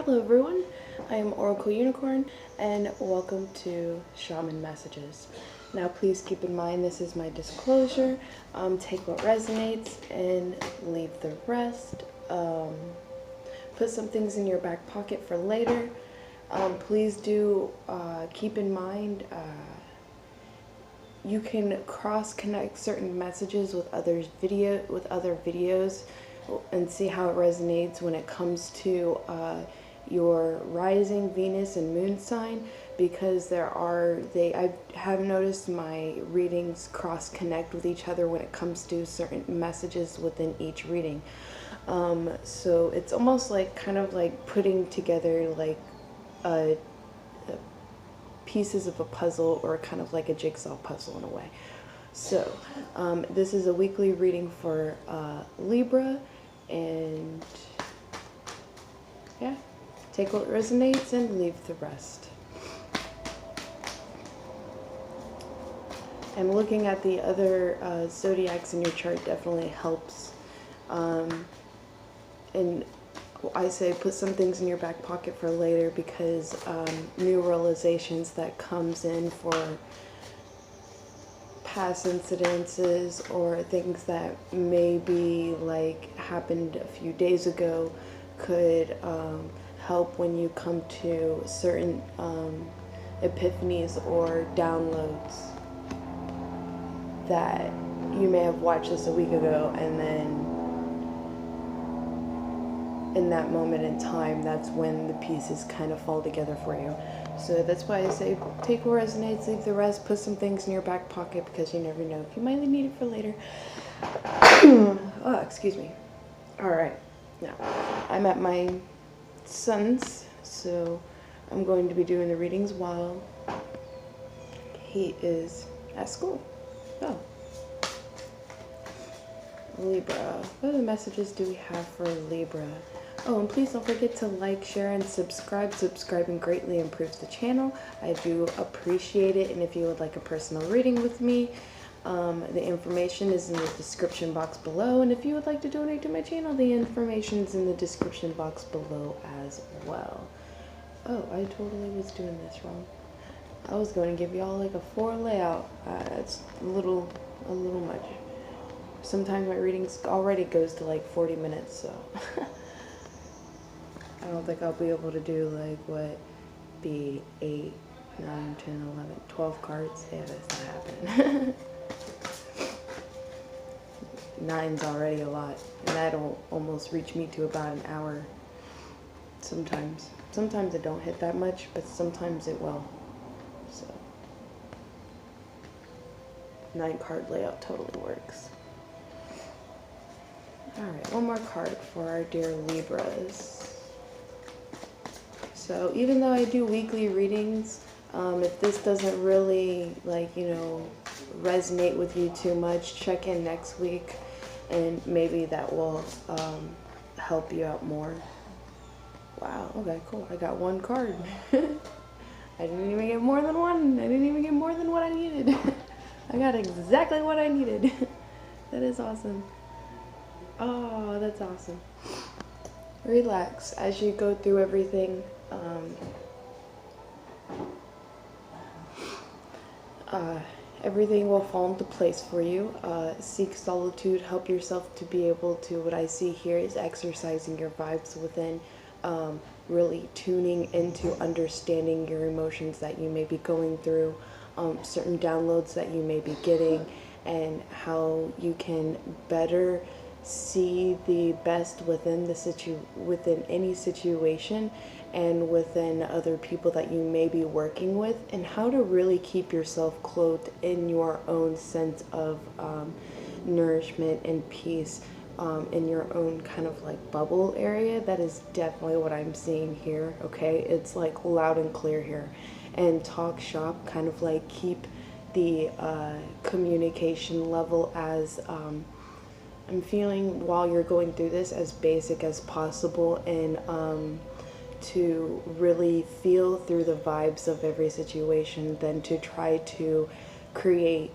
Hello everyone, I am Oracle Unicorn and welcome to Shaman Messages. Now please keep in mind this is my disclosure. Take what resonates and leave the rest. Put some things in your back pocket for later. Please do keep in mind you can cross-connect certain messages with other videos and see how it resonates when it comes to your rising Venus and moon sign, because I have noticed my readings cross-connect with each other when it comes to certain messages within each reading. So it's almost like kind of like putting together like pieces of a puzzle, or kind of like a jigsaw puzzle in a way. So this is a weekly reading for Libra, and yeah, take what resonates and leave the rest. And looking at the other zodiacs in your chart definitely helps. And I say put some things in your back pocket for later, because new realizations that comes in for past incidences or things that maybe like happened a few days ago could help when you come to certain epiphanies or downloads that you may have watched this a week ago, and then in that moment in time, that's when the pieces kind of fall together for you. So that's why I say take what resonates, leave the rest, put some things in your back pocket, because you never know if you might need it for later. Oh, excuse me. Alright, now I'm at my son's, so I'm going to be doing the readings while he is at school. Oh. Libra. What other messages do we have for Libra? Oh, and please don't forget to like, share, and subscribe. Subscribing greatly improves the channel. I do appreciate it. And if you would like a personal reading with me, the information is in the description box below. And if you would like to donate to my channel, the information is in the description box below as well. Oh, I totally was doing this wrong. I was going to give y'all like a 4 layout. It's a little much. Sometimes my readings already goes to like 40 minutes, so I don't think I'll be able to do like what, be 8, 9, 10, 11, 12 cards. Yeah, that's not happening. 9's already a lot, and that'll almost reach me to about an hour sometimes. Sometimes it don't hit that much, but sometimes it will. So 9 card layout totally works. Alright, one more card for our dear Libras. So even though I do weekly readings, if this doesn't really, like, you know, resonate with you too much, check in next week and maybe that will help you out more. Wow, okay, cool. I got 1 card. I didn't even get more than 1. I didn't even get more than what I needed. I got exactly what I needed. That is awesome. Oh, that's awesome. Relax as you go through everything. Everything will fall into place for you. Seek solitude. Help yourself to be able to, what I see here is exercising your vibes within, really tuning into understanding your emotions that you may be going through, certain downloads that you may be getting, and how you can better see the best within within any situation and within other people that you may be working with, and how to really keep yourself clothed in your own sense of nourishment and peace, in your own kind of like bubble area. That is definitely what I'm seeing here. Okay, it's like loud and clear here. And talk shop, kind of like keep the communication level as I'm feeling while you're going through this as basic as possible, and to really feel through the vibes of every situation, then to try to create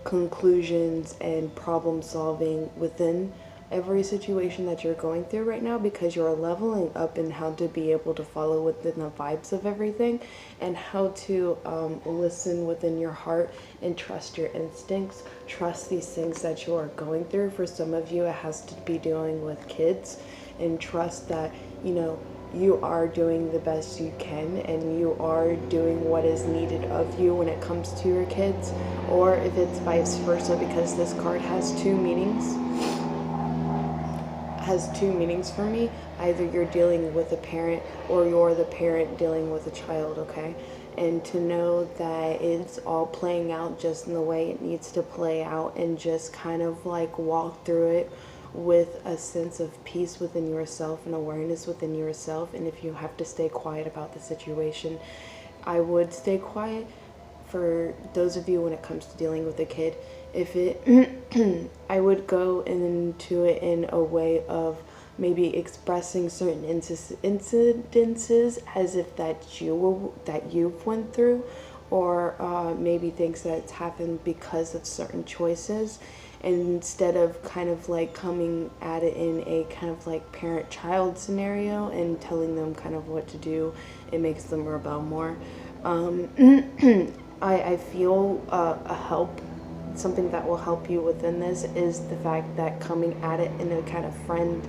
conclusions and problem solving within every situation that you're going through right now, because you're leveling up in how to be able to follow within the vibes of everything, and how to listen within your heart and trust your instincts, trust these things that you are going through. For some of you, it has to be dealing with kids, and trust that, you know, you are doing the best you can, and you are doing what is needed of you when it comes to your kids. Or if it's vice versa, because this card has two meanings, for me. Either you're dealing with a parent, or you're the parent dealing with a child, okay? And to know that it's all playing out just in the way it needs to play out, and just kind of like walk through it with a sense of peace within yourself and awareness within yourself. And if you have to stay quiet about the situation, I would stay quiet. For those of you, when it comes to dealing with a kid, if it I would go into it in a way of maybe expressing certain incidences as if that you've went through, or maybe things that's happened because of certain choices, instead of kind of like coming at it in a kind of like parent-child scenario and telling them kind of what to do. It makes them rebel more. I feel a help, something that will help you within this, is the fact that coming at it in a kind of friend,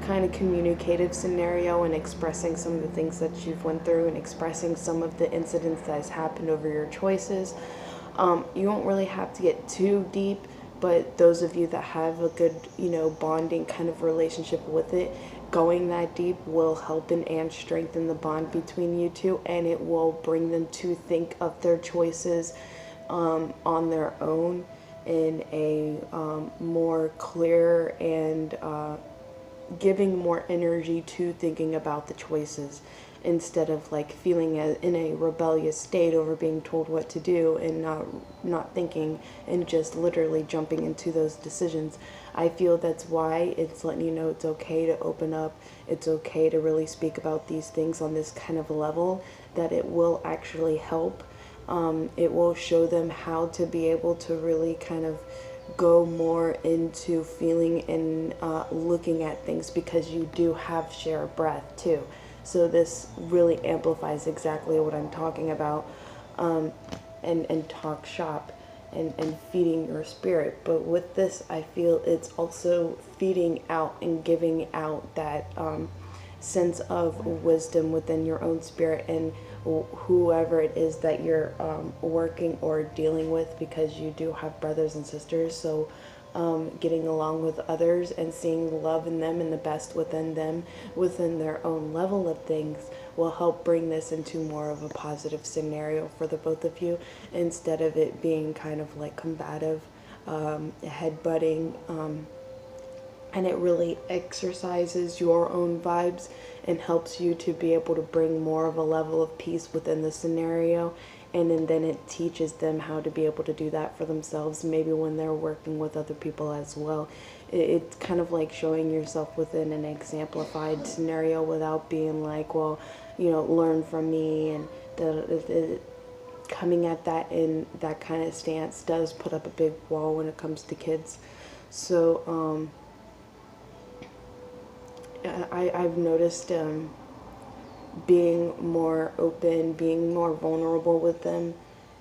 kind of communicative scenario, and expressing some of the things that you've went through, and expressing some of the incidents that has happened over your choices. You don't really have to get too deep, but those of you that have a good, you know, bonding kind of relationship with it, going that deep will help and strengthen the bond between you two, and it will bring them to think of their choices on their own in a more clear and giving more energy to thinking about the choices, instead of like feeling in a rebellious state over being told what to do, and not thinking, and just literally jumping into those decisions. I feel that's why it's letting you know it's okay to open up, it's okay to really speak about these things on this kind of level, that it will actually help. It will show them how to be able to really kind of go more into feeling and looking at things, because you do have share breath too. So this really amplifies exactly what I'm talking about, and talk shop and feeding your spirit. But with this, I feel it's also feeding out and giving out that sense of wisdom within your own spirit, and whoever it is that you're working or dealing with, because you do have brothers and sisters. So getting along with others and seeing love in them and the best within them, within their own level of things, will help bring this into more of a positive scenario for the both of you, instead of it being kind of like combative, headbutting, and it really exercises your own vibes and helps you to be able to bring more of a level of peace within the scenario. And then it teaches them how to be able to do that for themselves, maybe when they're working with other people as well. It's kind of like showing yourself within an exemplified scenario, without being like, well, you know, learn from me. And coming at that in that kind of stance does put up a big wall when it comes to kids. So I've noticed being more open, being more vulnerable with them,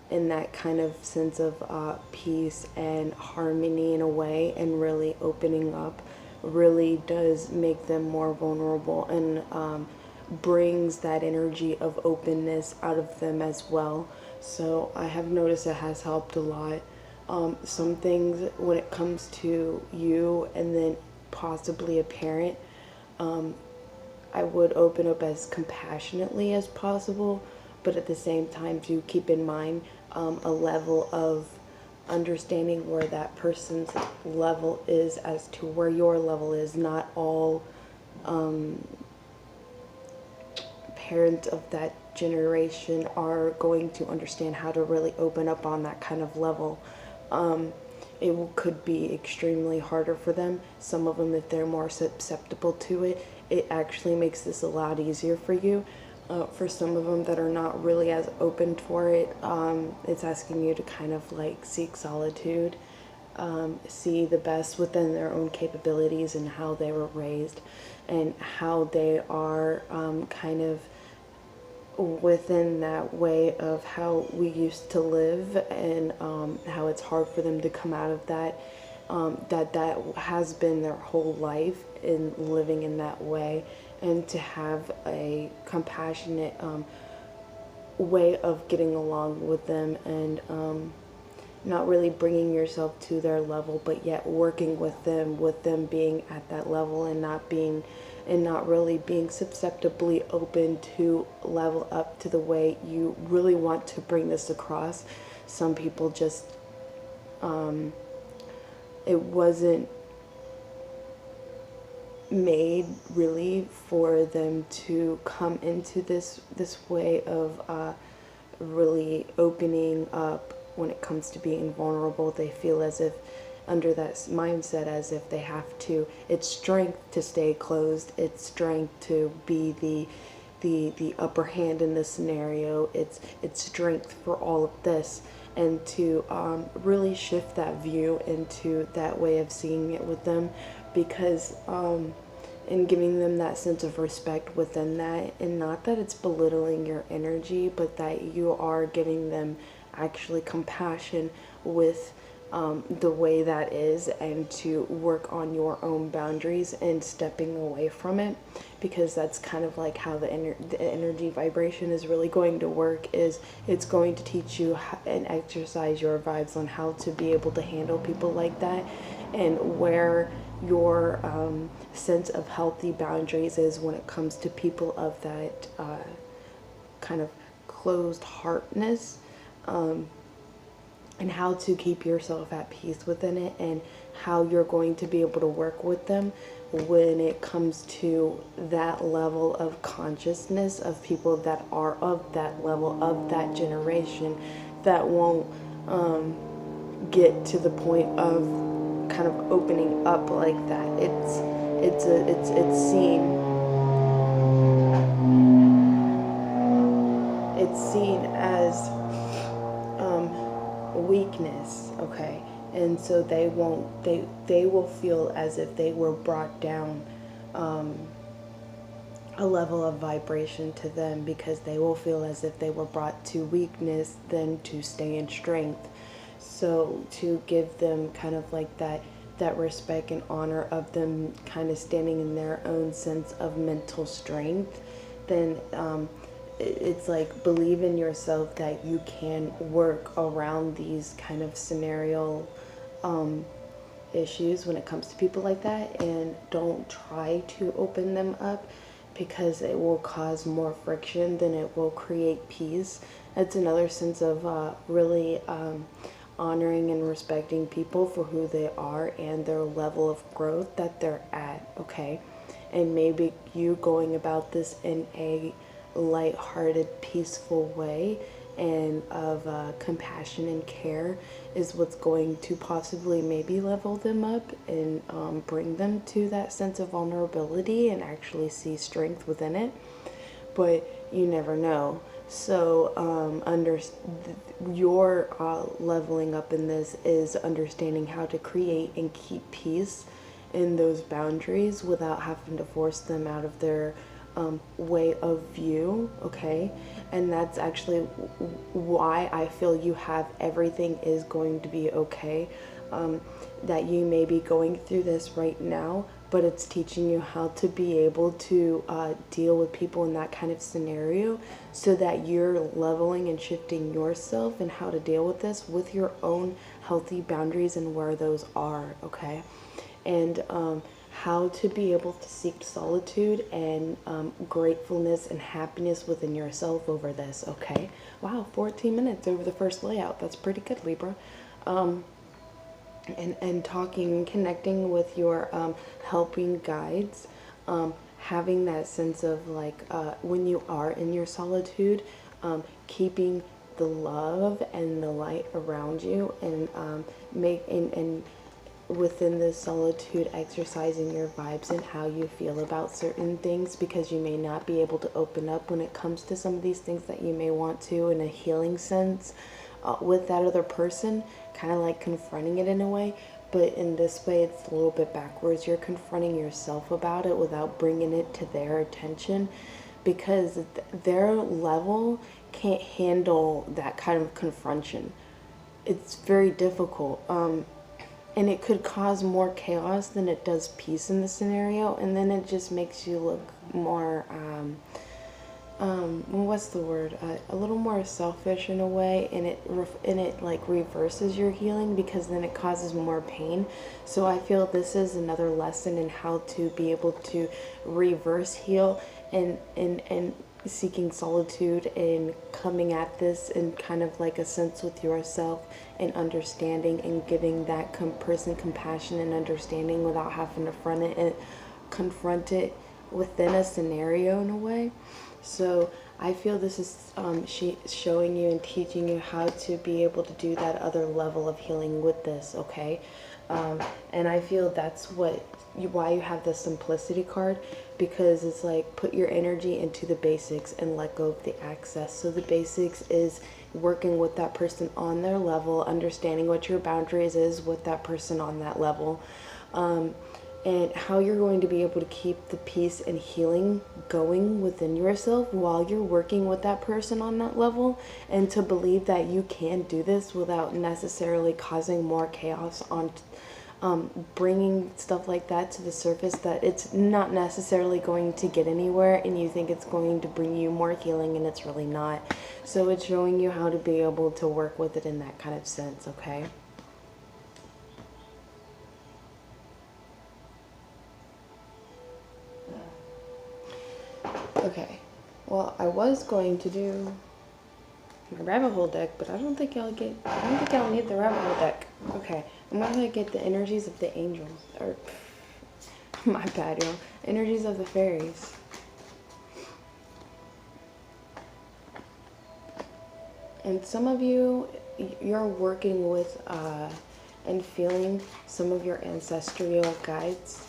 in that kind of sense of peace and harmony in a way, and really opening up, really does make them more vulnerable, and brings that energy of openness out of them as well. So I have noticed it has helped a lot. Some things when it comes to you and then possibly a parent, I would open up as compassionately as possible, but at the same time to keep in mind a level of understanding where that person's level is as to where your level is. Not all parents of that generation are going to understand how to really open up on that kind of level. Could be extremely harder for them. Some of them, if they're more susceptible to it, it actually makes this a lot easier for you. For some of them that are not really as open for it, it's asking you to kind of like seek solitude, see the best within their own capabilities and how they were raised and how they are kind of within that way of how we used to live, and how it's hard for them to come out of that. That has been their whole life in living in that way, and to have a compassionate way of getting along with them, and not really bringing yourself to their level, but yet working with them being at that level, and not really being susceptibly open to level up to the way you really want to bring this across. Some people just, it wasn't made really for them to come into this way of really opening up when it comes to being vulnerable. They feel as if, under that mindset, as if they have to, it's strength to stay closed, it's strength to be the upper hand in this scenario, it's strength for all of this. And to really shift that view into that way of seeing it with them, because and giving them that sense of respect within that, and not that it's belittling your energy, but that you are giving them actually compassion with the way that is, and to work on your own boundaries and stepping away from it, because that's kind of like how the energy vibration is really going to work. Is it's going to teach you and exercise your vibes on how to be able to handle people like that, and where your sense of healthy boundaries is when it comes to people of that kind of closed heartness, and how to keep yourself at peace within it, and how you're going to be able to work with them when it comes to that level of consciousness of people that are of that level, of that generation, that won't get to the point of kind of opening up like that. It's seen as weakness, okay? And so they will feel as if they were brought down a level of vibration to them, because they will feel as if they were brought to weakness than to stay in strength. So to give them kind of like that respect and honor of them kind of standing in their own sense of mental strength, then it's like, believe in yourself that you can work around these kind of scenario issues when it comes to people like that, and don't try to open them up, because it will cause more friction than it will create peace. That's another sense of really honoring and respecting people for who they are and their level of growth that they're at, okay? And maybe you going about this in a light-hearted, peaceful way, and of compassion and care, is what's going to possibly maybe level them up and bring them to that sense of vulnerability and actually see strength within it. But you never know. So your leveling up in this is understanding how to create and keep peace in those boundaries without having to force them out of their way of view, okay? And that's actually why I feel you have everything is going to be okay. That you may be going through this right now, but it's teaching you how to be able to deal with people in that kind of scenario, so that you're leveling and shifting yourself and how to deal with this with your own healthy boundaries and where those are, okay? And how to be able to seek solitude and gratefulness and happiness within yourself over this, okay? Wow, 14 minutes over the first layout. That's pretty good, Libra. And talking, connecting with your helping guides, having that sense of like when you are in your solitude, keeping the love and the light around you, and and within this solitude, exercising your vibes and how you feel about certain things, because you may not be able to open up when it comes to some of these things that you may want to in a healing sense with that other person, kind of like confronting it in a way, but in this way it's a little bit backwards. You're confronting yourself about it without bringing it to their attention, because their level can't handle that kind of confrontation. It's very difficult, and it could cause more chaos than it does peace in the scenario, and then it just makes you look more what's the word, a little more selfish in a way, and it like reverses your healing, because then it causes more pain. So I feel this is another lesson in how to be able to reverse heal, and seeking solitude, and coming at this in kind of like a sense with yourself, and understanding, and giving that person compassion and understanding without having to confront it within a scenario in a way. So I feel this is showing you and teaching you how to be able to do that other level of healing with this, okay? And I feel that's why you have the simplicity card, because it's like, put your energy into the basics and let go of the excess. So the basics is working with that person on their level, understanding what your boundaries is with that person on that level, and how you're going to be able to keep the peace and healing going within yourself while you're working with that person on that level, and to believe that you can do this without necessarily causing more chaos on bringing stuff like that to the surface, that it's not necessarily going to get anywhere, and you think it's going to bring you more healing, and it's really not. So it's showing you how to be able to work with it in that kind of sense, okay? Okay, well, I was going to do my rabbit hole deck, but I don't think I'll need the rabbit hole deck. Okay, I'm gonna get the energies of the angels, or my bad, y'all. Energies of the fairies. And some of you, you're working with and feeling some of your ancestral guides,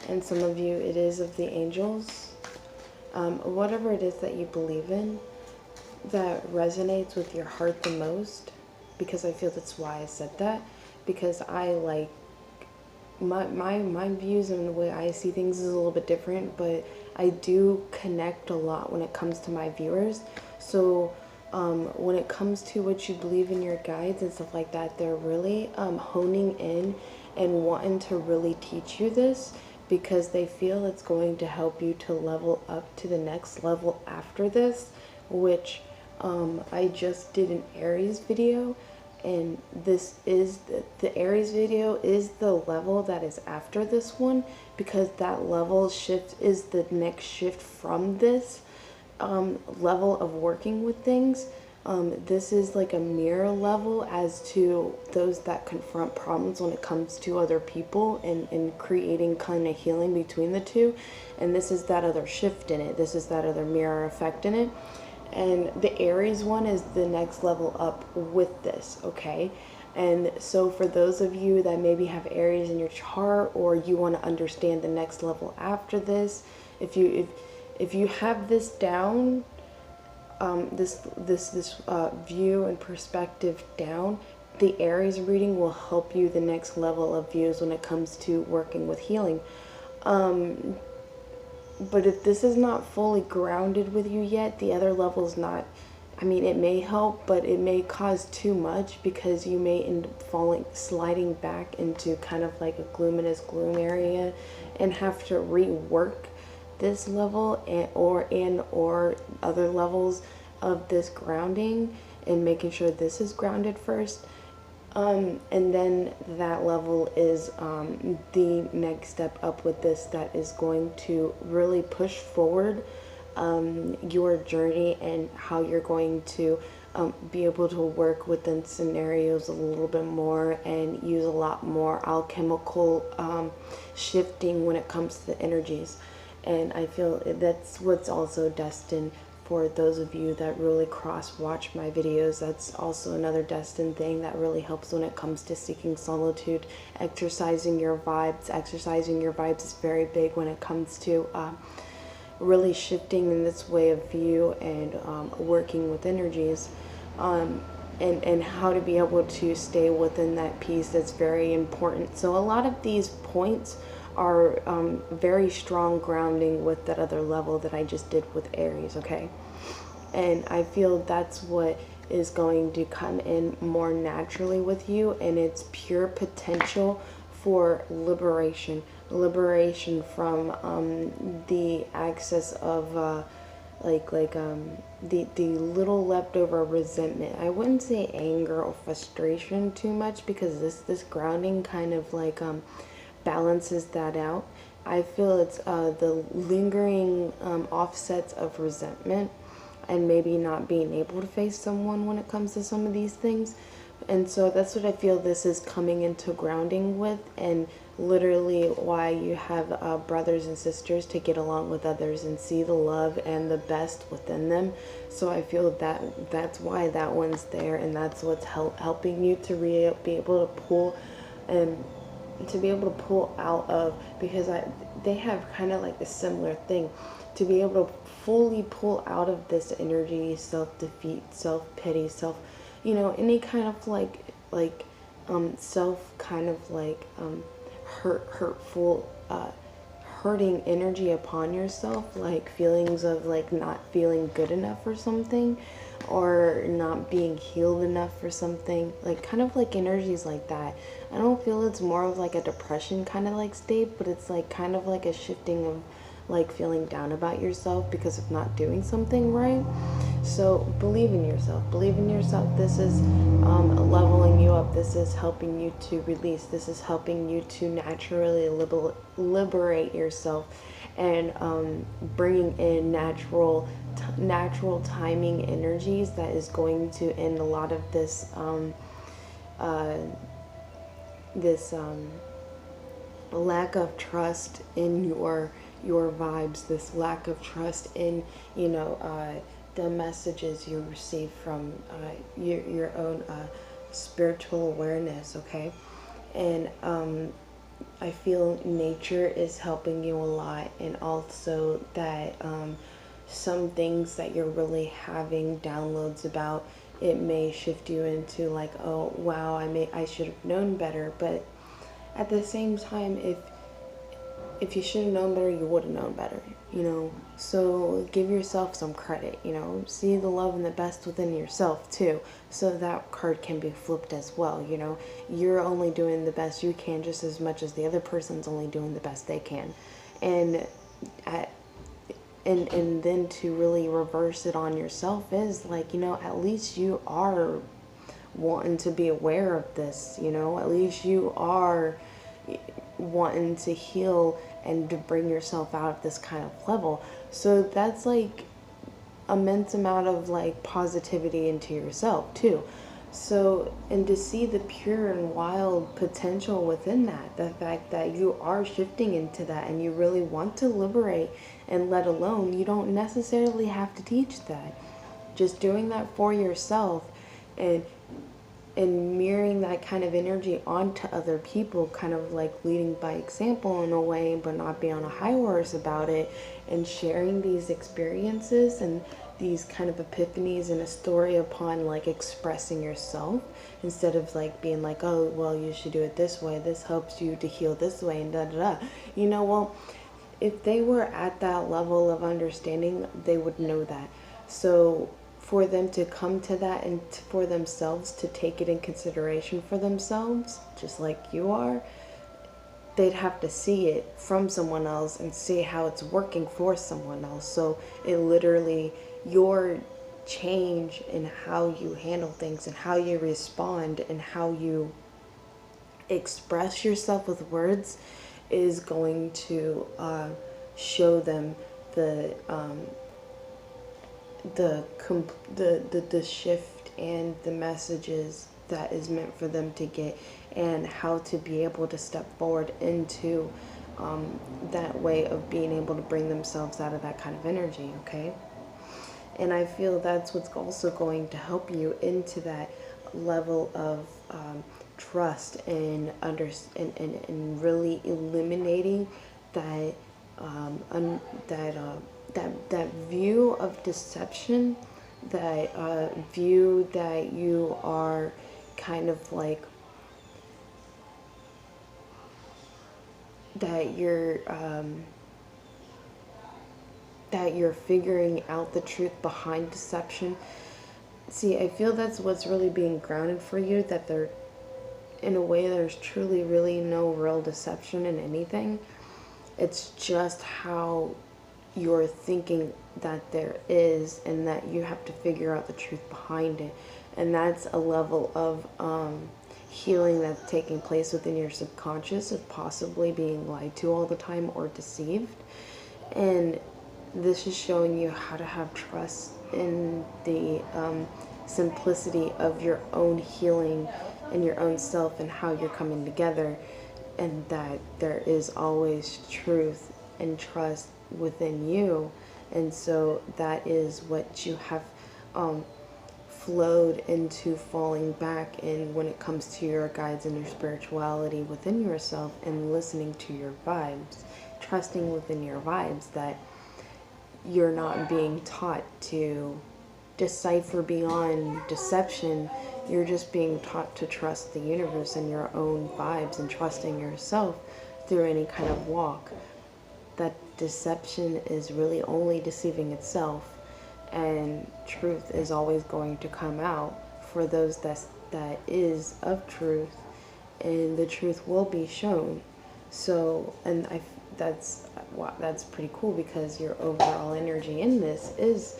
and some of you, it is of the angels. Whatever it is that you believe in that resonates with your heart the most, because I feel that's why I said that, because I like my views and the way I see things is a little bit different, but I do connect a lot when it comes to my viewers. So when it comes to what you believe in your guides and stuff like that, they're really honing in and wanting to really teach you this, because they feel it's going to help you to level up to the next level after this, which I just did an Aries video, and this is the Aries video is the level that is after this one, because that level shift is the next shift from this level of working with things. This is like a mirror level as to those that confront problems when it comes to other people, and creating kind of healing between the two. And this is that other shift in it. This is that other mirror effect in it. And the Aries one is the next level up with this, okay? And so for those of you that maybe have Aries in your chart, or you want to understand the next level after this, if you have this down, this view and perspective down, the Aries reading will help you the next level of views when it comes to working with healing. But if this is not fully grounded with you yet, the other level is not, I mean, it may help, but it may cause too much, because you may end up sliding back into kind of like a luminous gloom area, and have to rework this level or other levels of this grounding, and making sure this is grounded first. And then that level is the next step up with this, that is going to really push forward your journey, and how you're going to be able to work within scenarios a little bit more, and use a lot more alchemical shifting when it comes to the energies. And I feel that's what's also destined for those of you that really cross-watch my videos. That's also another destined thing that really helps when it comes to seeking solitude. Exercising your vibes. Exercising your vibes is very big when it comes to really shifting in this way of view, and working with energies. and how to be able to stay within that peace. That's very important. So a lot of these points are very strong grounding with that other level that I just did with Aries, okay? And I feel that's what is going to come in more naturally with you, and it's pure potential for liberation from the access of the little leftover resentment. I wouldn't say anger or frustration too much, because this grounding kind of balances that out. I feel it's the lingering offsets of resentment and maybe not being able to face someone when it comes to some of these things. And so that's what I feel this is coming into grounding with, and literally why you have brothers and sisters to get along with others and see the love and the best within them. So I feel that that's why that one's there, and that's what's helping you to be able to pull and to be able to pull out of, because they have kind of like a similar thing, to be able to fully pull out of this energy, self-defeat, self-pity, any kind of self kind of hurtful hurting energy upon yourself, like feelings of like not feeling good enough for something, or not being healed enough for something, like kind of like energies like that. I don't feel it's more of like a depression kind of like state, but it's like kind of like a shifting of like feeling down about yourself because of not doing something right. So believe in yourself. Believe in yourself. This is leveling you up. This is helping you to release. This is helping you to naturally liberate yourself, and bringing in natural timing energies that is going to end a lot of this lack of trust in your vibes, this lack of trust in the messages you receive from your own spiritual awareness, okay? And I feel nature is helping you a lot, and also that some things that you're really having downloads about, it may shift you into like, oh wow, I should have known better. But at the same time, if you should have known better, you would have known better, so give yourself some credit, see the love and the best within yourself too, so that card can be flipped as well. You're only doing the best you can just as much as the other person's only doing the best they can. And and then to really reverse it on yourself is like, at least you are wanting to be aware of this, at least you are wanting to heal and to bring yourself out of this kind of level. So that's like immense amount of like positivity into yourself too. So, and to see the pure and wild potential within that, the fact that you are shifting into that and you really want to liberate and let alone, you don't necessarily have to teach that. Just doing that for yourself and mirroring that kind of energy onto other people, kind of like leading by example in a way, but not be on a high horse about it, and sharing these experiences and these kind of epiphanies in a story upon like expressing yourself, instead of like being like, oh well, you should do it this way, this helps you to heal this way, and da da da. Well, if they were at that level of understanding, they would know that. So for them to come to that, and for themselves to take it in consideration for themselves, just like you are, they'd have to see it from someone else and see how it's working for someone else. So it literally, your change in how you handle things and how you respond and how you express yourself with words is going to show them the shift and the messages that is meant for them to get, and how to be able to step forward into that way of being able to bring themselves out of that kind of energy, okay? And I feel that's what's also going to help you into that level of trust and and really eliminating that that view of deception that view that you are kind of like, that you're figuring out the truth behind deception. See, I feel that's what's really being grounded for you, that there, in a way, there's truly really no real deception in anything. It's just how you're thinking that there is, and that you have to figure out the truth behind it. And that's a level of healing that's taking place within your subconscious, of possibly being lied to all the time or deceived. And this is showing you how to have trust in the simplicity of your own healing and your own self, and how you're coming together, and that there is always truth and trust within you. And so that is what you have flowed into falling back in when it comes to your guides and your spirituality within yourself, and listening to your vibes, trusting within your vibes, that you're not being taught to decipher beyond deception. You're just being taught to trust the universe and your own vibes, and trusting yourself through any kind of walk. That deception is really only deceiving itself, and truth is always going to come out for those that is of truth, and the truth will be shown. So, and that's wow, that's pretty cool, because your overall energy in this is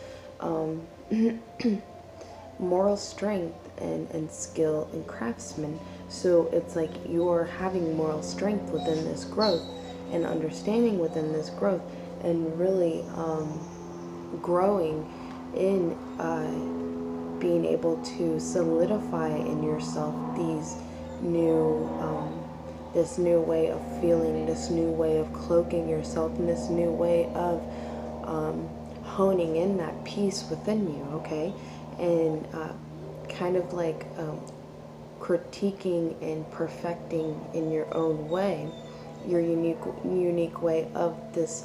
moral strength and skill and craftsman. So it's like you're having moral strength within this growth, and understanding within this growth, and really growing in being able to solidify in yourself these new this new way of feeling, this new way of cloaking yourself, and this new way of honing in that peace within you, okay? And kind of like critiquing and perfecting in your own way, your unique way of this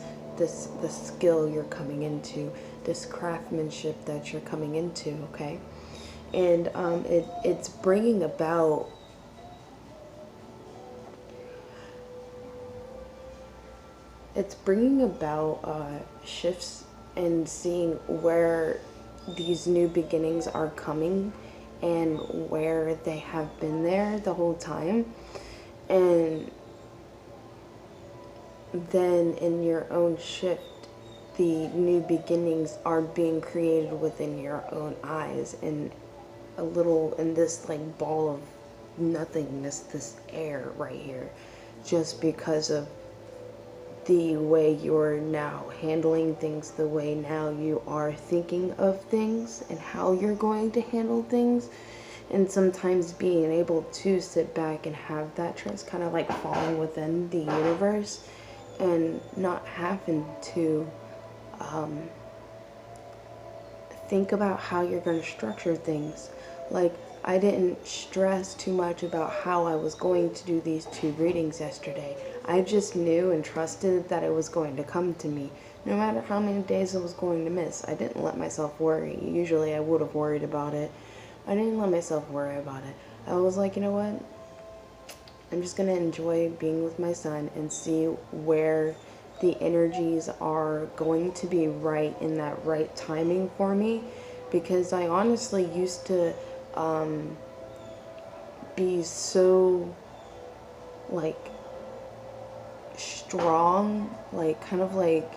skill you're coming into, this craftsmanship that you're coming into, okay? And it's bringing about shifts, and seeing where these new beginnings are coming, and where they have been there the whole time. And then in your own shift, the new beginnings are being created within your own eyes, and a little in this like ball of nothingness, this air right here, just because of the way you're now handling things, the way now you are thinking of things, and how you're going to handle things. And sometimes being able to sit back and have that trust, kind of like falling within the universe, and not having to think about how you're going to structure things. Like, I didn't stress too much about how I was going to do these 2 readings yesterday. I just knew and trusted that it was going to come to me, no matter how many days I was going to miss. I didn't let myself worry. Usually I would have worried about it. I didn't let myself worry about it. I was like, you know what? I'm just going to enjoy being with my son and see where the energies are going to be right in that right timing for me. Because I honestly used to be so like strong, like kind of like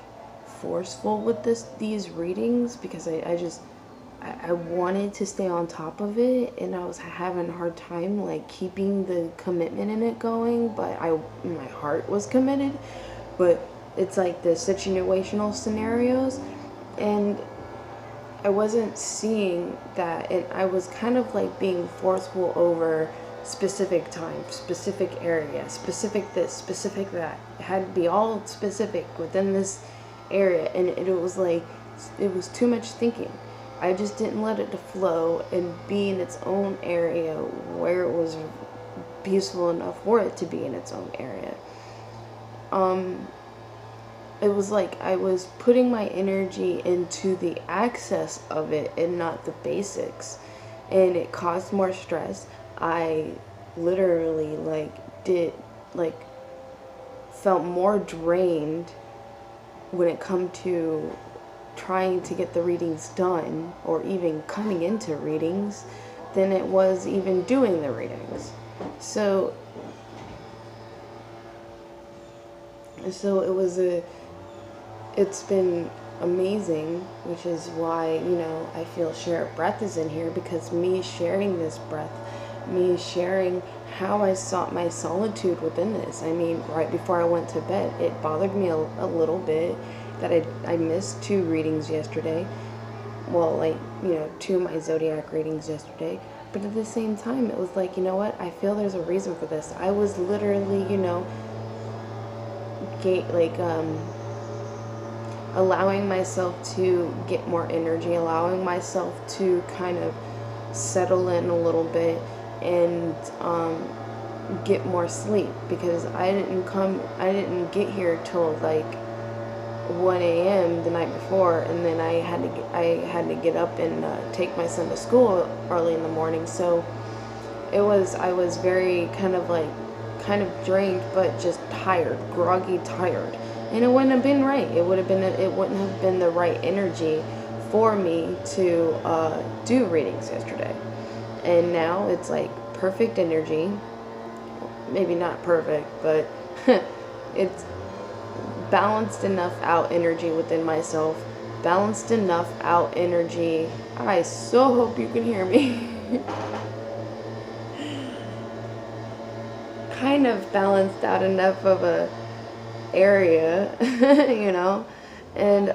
forceful with these readings, because I wanted to stay on top of it, and I was having a hard time like keeping the commitment in it going, but my heart was committed. But it's like the situational scenarios, and I wasn't seeing that, and I was kind of like being forceful over specific time, specific area, specific this, specific that. It had to be all specific within this area, and it was like, it was too much thinking. I just didn't let it to flow and be in its own area where it was peaceful enough for it to be in its own area. it was like I was putting my energy into the access of it and not the basics. And it caused more stress. I literally like felt more drained when it come to trying to get the readings done or even coming into readings than it was even doing the readings. So it's been amazing, which is why, I feel Share Breath is in here, because me sharing this breath, me sharing how I sought my solitude within this. I mean, right before I went to bed, it bothered me a little bit that I missed 2 readings yesterday. Well, like, 2 of my zodiac readings yesterday. But at the same time, it was like, you know what? I feel there's a reason for this. I was literally, allowing myself to get more energy, allowing myself to kind of settle in a little bit and get more sleep, because I didn't get here till like 1 a.m. the night before, and then I had to get up and take my son to school early in the morning. So I was very kind of drained, but just tired, groggy, tired. And it wouldn't have been right. It wouldn't have been the right energy for me to do readings yesterday. And now it's like perfect energy. Maybe not perfect, but it's balanced enough out energy within myself. Balanced enough out energy. I so hope you can hear me. Kind of balanced out enough of a area, and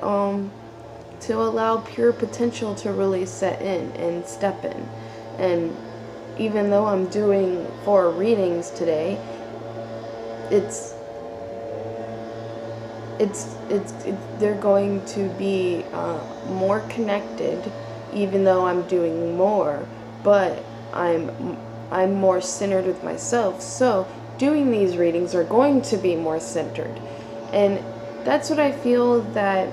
to allow pure potential to really set in and step in. And even though I'm doing 4 readings today, they're going to be more connected, even though I'm doing more, but I'm more centered with myself. So doing these readings are going to be more centered. And that's what I feel that,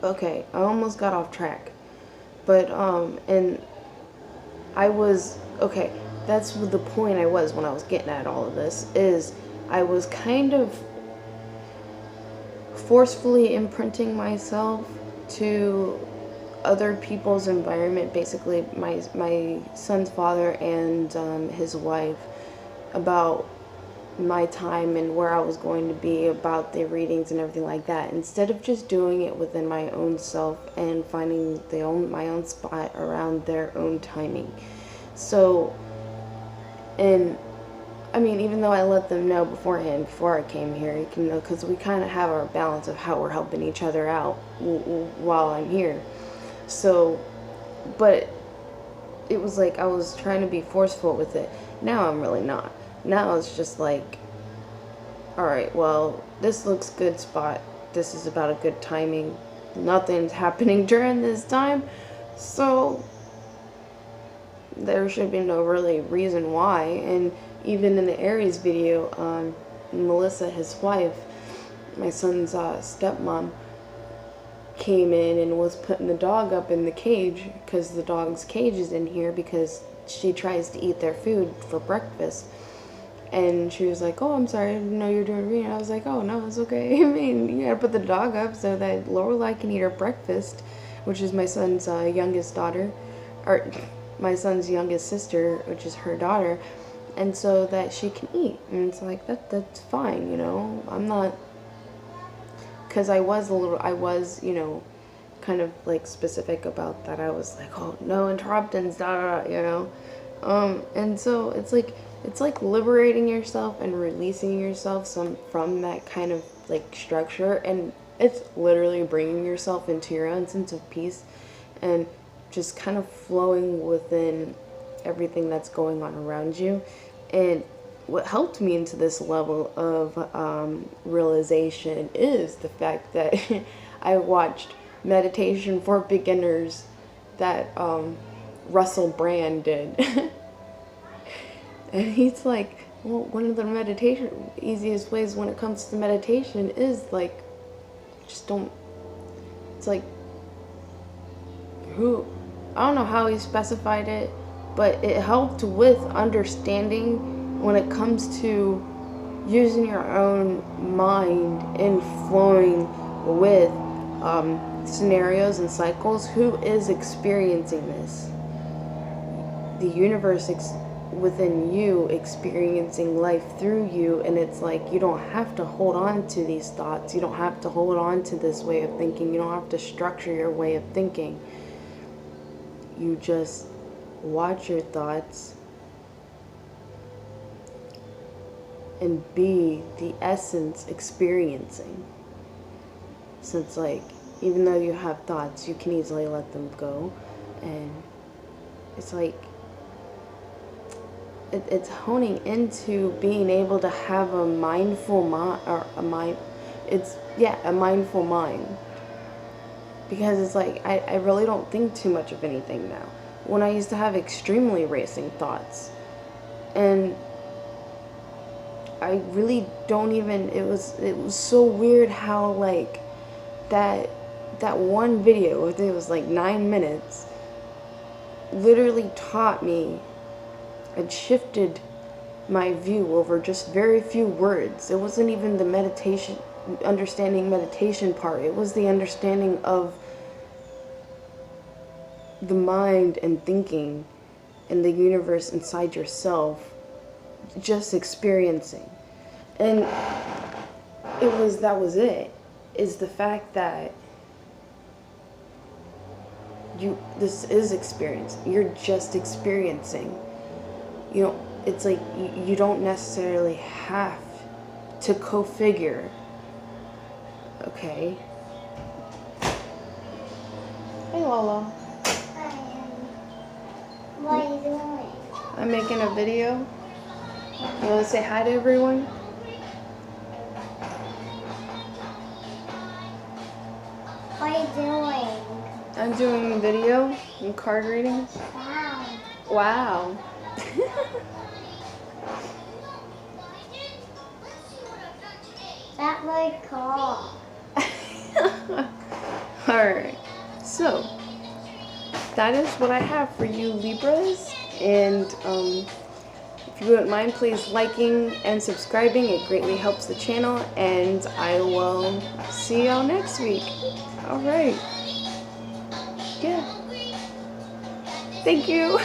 okay, I almost got off track. But, and I was, okay, that's the point I was when I was getting at all of this, is I was kind of forcefully imprinting myself to other people's environment, basically my son's father and his wife, about my time and where I was going to be, about the readings and everything like that, instead of just doing it within my own self and finding my own spot around their own timing. So, and I mean, even though I let them know beforehand, before I came here, because we kind of have our balance of how we're helping each other out while I'm here. So, but it was like I was trying to be forceful with it. Now I'm really not. Now it's just like, alright, well, this looks good spot. This is about a good timing. Nothing's happening during this time. So, there should be no really reason why. And even in the Aries video, Melissa, his wife, my son's stepmom, came in and was putting the dog up in the cage, because the dog's cage is in here because she tries to eat their food for breakfast. And she was like, oh, I'm sorry, I didn't know you were doing reading. I was like, oh, no, it's okay. I mean, you gotta put the dog up so that Lorelai can eat her breakfast, which is my son's youngest daughter, or my son's youngest sister, which is her daughter, and so that she can eat. And it's like, that's fine, I'm not, because I was, kind of like specific about that. I was like, oh, no interruptions, and so it's like liberating yourself and releasing yourself from that kind of like structure, and it's literally bringing yourself into your own sense of peace and just kind of flowing within everything that's going on around you. And what helped me into this level of realization is the fact that I watched Meditation for Beginners that Russell Brand did. And he's like Well, one of the easiest ways when it comes to meditation is like, just don't, it's like, I don't know how he specified it, but it helped with understanding when it comes to using your own mind and flowing with scenarios and cycles. Who is experiencing this? The universe within you, experiencing life through you. And it's like, you don't have to hold on to these thoughts. You don't have to hold on to this way of thinking. You don't have to structure your way of thinking. You just watch your thoughts and be the essence experiencing. So it's like, even though you have thoughts, you can easily let them go. And it's like, it's honing into being able to have a mindful mind, or a mindful mind. Because it's like, I really don't think too much of anything now. When I used to have extremely racing thoughts. And I really don't even, it was so weird how like that one video, I think it was like 9 minutes, literally taught me and shifted my view over just very few words. It wasn't even the understanding meditation part. It was the understanding of the mind and thinking and the universe inside yourself, just experiencing. And that was it, is the fact that this is experience. You're just experiencing. You know, it's like you don't necessarily have to co-figure. Okay. Hey, Lola. What are you doing? I'm making a video. You want to say hi to everyone? What are you doing? I'm doing a video and card readings. Wow. Wow. That was cool. Alright, so that is what I have for you, Libras. And if you wouldn't mind, please liking and subscribing. It greatly helps the channel. And I will see y'all next week. Alright. Yeah. Thank you.